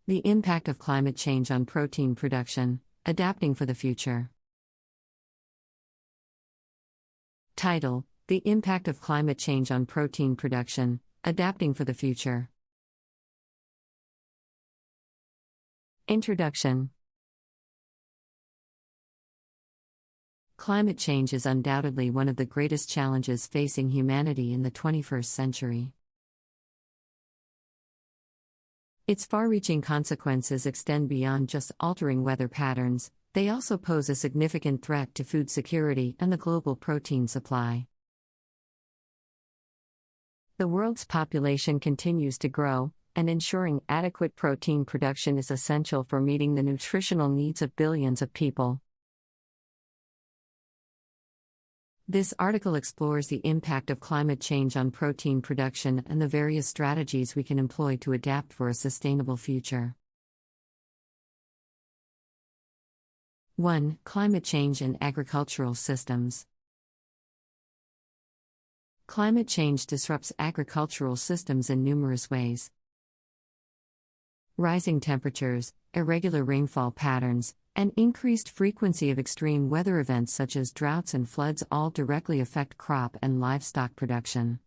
The impact of climate change on protein production, adapting for the future. Title: The impact of climate change on protein production, adapting for the future. Introduction. Climate change is undoubtedly one of the greatest challenges facing humanity in the 21st century. Its far-reaching consequences extend beyond just altering weather patterns, they also pose a significant threat to food security and the global protein supply. The world's population continues to grow, and ensuring adequate protein production is essential for meeting the nutritional needs of billions of people. This article explores the impact of climate change on protein production and the various strategies we can employ to adapt for a sustainable future. 1. Climate change and agricultural systems. Climate change disrupts agricultural systems in numerous ways. Rising temperatures, irregular rainfall patterns, and increased frequency of extreme weather events such as droughts and floods all directly affect crop and livestock production.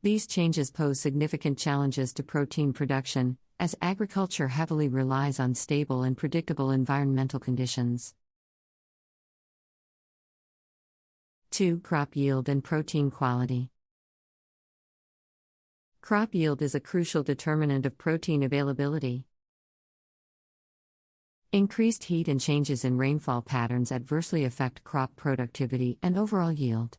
These changes pose significant challenges to protein production, as agriculture heavily relies on stable and predictable environmental conditions. 2. Crop yield and protein quality. Crop yield is a crucial determinant of protein availability. Increased heat and changes in rainfall patterns adversely affect crop productivity and overall yield.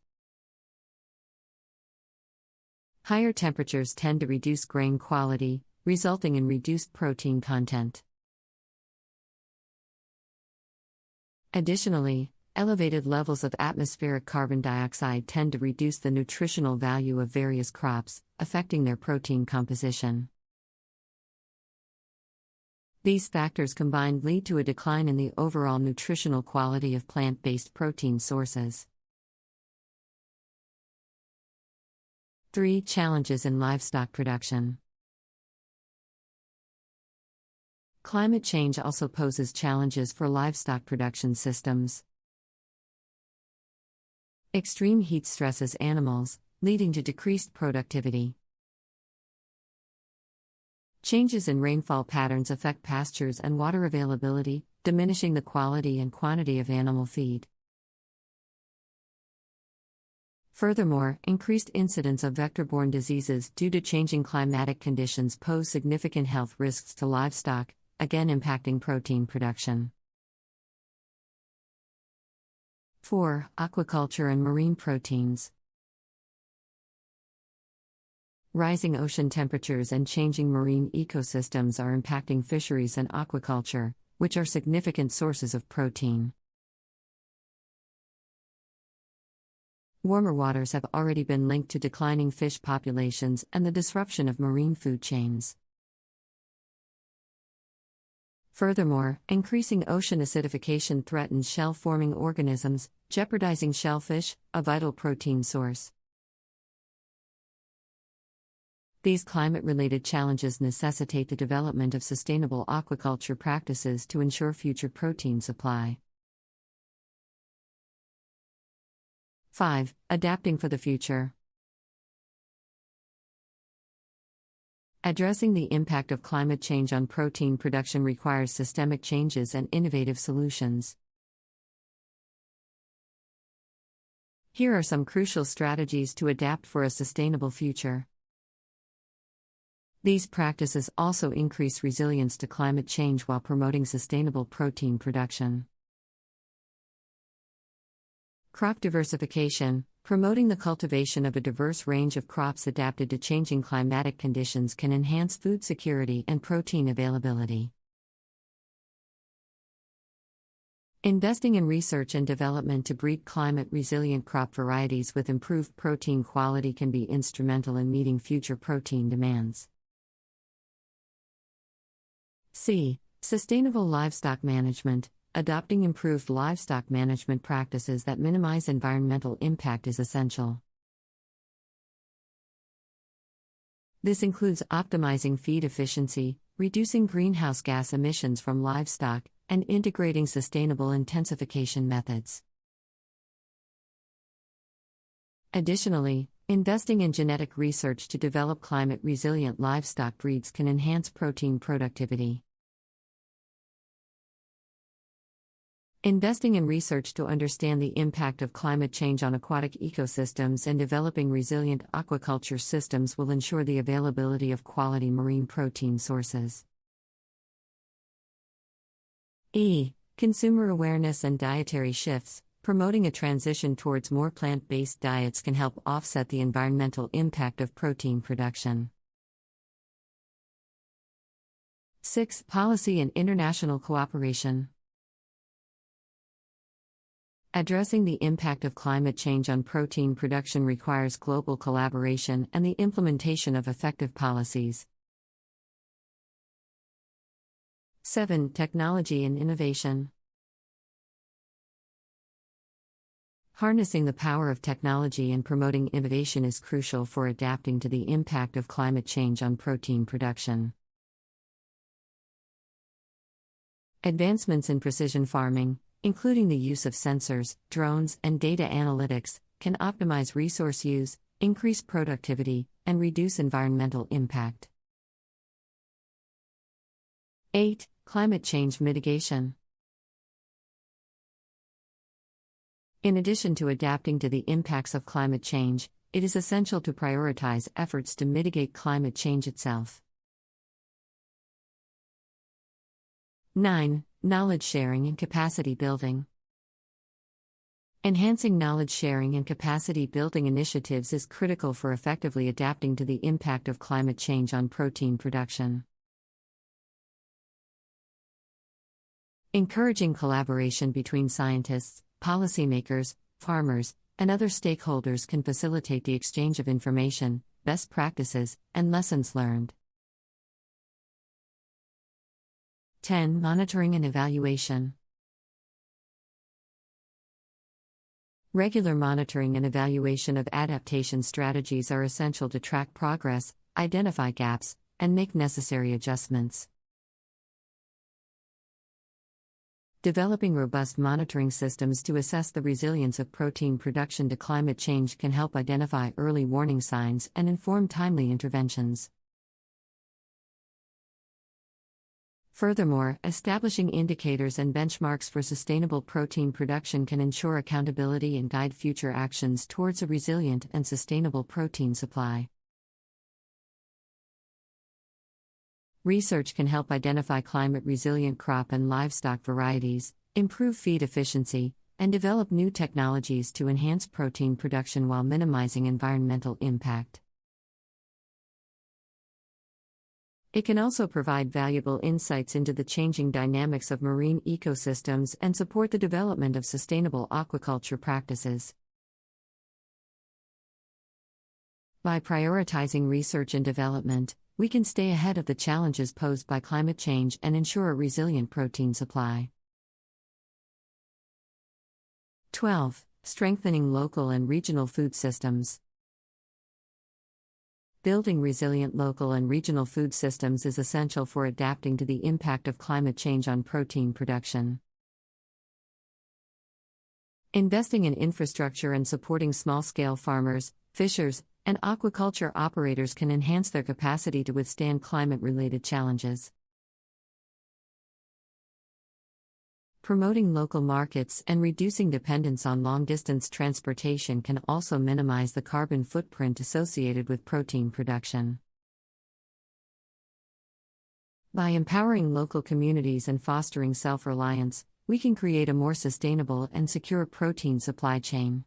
Higher temperatures tend to reduce grain quality, resulting in reduced protein content. Additionally, elevated levels of atmospheric carbon dioxide tend to reduce the nutritional value of various crops, affecting their protein composition. These factors combined lead to a decline in the overall nutritional quality of plant-based protein sources. 3. Challenges in livestock production. Climate change also poses challenges for livestock production systems. Extreme heat stresses animals, leading to decreased productivity. Changes in rainfall patterns affect pastures and water availability, diminishing the quality and quantity of animal feed. Furthermore, increased incidence of vector-borne diseases due to changing climatic conditions pose significant health risks to livestock, again impacting protein production. 4. Aquaculture and marine proteins. Rising ocean temperatures and changing marine ecosystems are impacting fisheries and aquaculture, which are significant sources of protein. Warmer waters have already been linked to declining fish populations and the disruption of marine food chains. Furthermore, increasing ocean acidification threatens shell-forming organisms, jeopardizing shellfish, a vital protein source. These climate-related challenges necessitate the development of sustainable aquaculture practices to ensure future protein supply. 5. Adapting for the future. Addressing the impact of climate change on protein production requires systemic changes and innovative solutions. Here are some crucial strategies to adapt for a sustainable future. These practices also increase resilience to climate change while promoting sustainable protein production. Crop diversification. Promoting the cultivation of a diverse range of crops adapted to changing climatic conditions can enhance food security and protein availability. Investing in research and development to breed climate-resilient crop varieties with improved protein quality can be instrumental in meeting future protein demands. C. Sustainable livestock management. Adopting improved livestock management practices that minimize environmental impact is essential. This includes optimizing feed efficiency, reducing greenhouse gas emissions from livestock, and integrating sustainable intensification methods. Additionally, investing in genetic research to develop climate-resilient livestock breeds can enhance protein productivity. Investing in research to understand the impact of climate change on aquatic ecosystems and developing resilient aquaculture systems will ensure the availability of quality marine protein sources. Consumer awareness and dietary shifts. Promoting a transition towards more plant-based diets can help offset the environmental impact of protein production. 6. Policy and international cooperation. Addressing the impact of climate change on protein production requires global collaboration and the implementation of effective policies. 7. Technology and innovation. Harnessing the power of technology and promoting innovation is crucial for adapting to the impact of climate change on protein production. Advancements in precision farming, including the use of sensors, drones, and data analytics, can optimize resource use, increase productivity, and reduce environmental impact. 8. Climate change mitigation. In addition to adapting to the impacts of climate change, it is essential to prioritize efforts to mitigate climate change itself. 9. Knowledge sharing and capacity building. Enhancing knowledge sharing and capacity building initiatives is critical for effectively adapting to the impact of climate change on protein production. Encouraging collaboration between scientists, policymakers, farmers, and other stakeholders can facilitate the exchange of information, best practices, and lessons learned. 10. Monitoring and evaluation. Regular monitoring and evaluation of adaptation strategies are essential to track progress, identify gaps, and make necessary adjustments. Developing robust monitoring systems to assess the resilience of protein production to climate change can help identify early warning signs and inform timely interventions. Furthermore, establishing indicators and benchmarks for sustainable protein production can ensure accountability and guide future actions towards a resilient and sustainable protein supply. Research can help identify climate-resilient crop and livestock varieties, improve feed efficiency, and develop new technologies to enhance protein production while minimizing environmental impact. It can also provide valuable insights into the changing dynamics of marine ecosystems and support the development of sustainable aquaculture practices. By prioritizing research and development, we can stay ahead of the challenges posed by climate change and ensure a resilient protein supply. 12. Strengthening local and regional food systems. Building resilient local and regional food systems is essential for adapting to the impact of climate change on protein production. Investing in infrastructure and supporting small-scale farmers, fishers, and aquaculture operators can enhance their capacity to withstand climate-related challenges. Promoting local markets and reducing dependence on long-distance transportation can also minimize the carbon footprint associated with protein production. By empowering local communities and fostering self-reliance, we can create a more sustainable and secure protein supply chain.